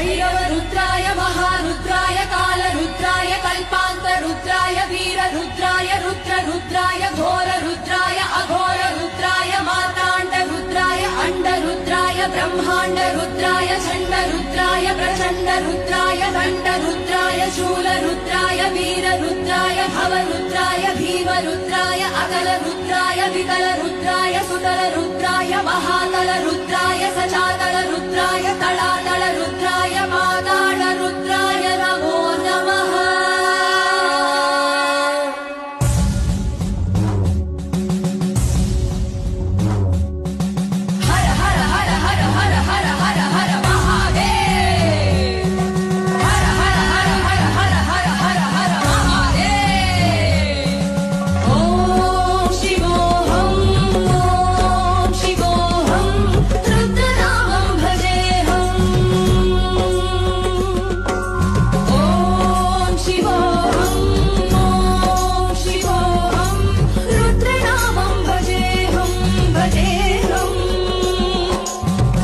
भैरवरुद्राय महारुद्राय कालरुद्राय कल्पान्तरुद्राय वीररुद्राय रुद्ररुद्राय घोररुद्राय अघोररुद्राय मार्ताण्डरुद्राय अण्डरुद्राय ब्रह्माण्डरुद्राय चण्डरुद्राय प्रचण्डरुद्राय दण्डरुद्राय शूलरुद्राय वीररुद्राय भवरुद्राय भीमरुद्राय अकलरुद्राय विकलरुद्राय सुतलरुद्राय महातलरुद्राय सचातलरुद्राय तलातलरुद्राय माताळरुद्राय नमो नमः। हर हर हर हर हर हर हर हर महादेव। हर हर हर हर हर हर हर हर महादेव। ओम शिवोऽहं ओम शिवोऽहं रुद्रनामं भजेऽहम्। ओम शिवोऽहं रुद्रनामं भजेऽहं भजेऽहम्।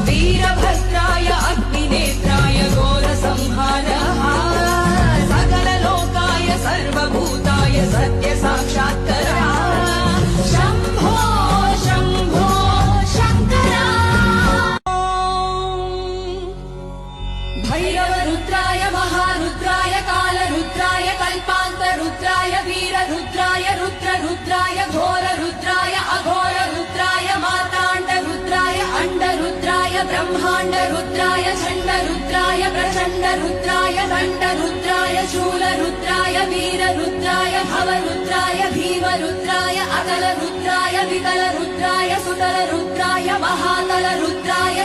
वीरभद्राय अग्निनेत्राय घोरसंहारः सकललोकाय सर्वभूताय सत्यसाक्षात्कारः शम्भो शम्भो शङ्कर। भैरवरुद्राय महारुद्राय कालरुद्राय कल्पान्तरुद्राय वीररुद्राय रुद्ररुद्राय घोररुद्राय अघोररुद्राय मार्ताण्डरुद्राय अण्डरुद्राय ब्रह्माण्डरुद्राय चण्डरुद्राय प्रचण्डरुद्राय दण्डरुद्राय शूलरुद्राय वीररुद्राय भवरुद्राय भीमरुद्राय अकलरुद्राय विकलरुद्राय सुतलरुद्राय महातलरुद्राय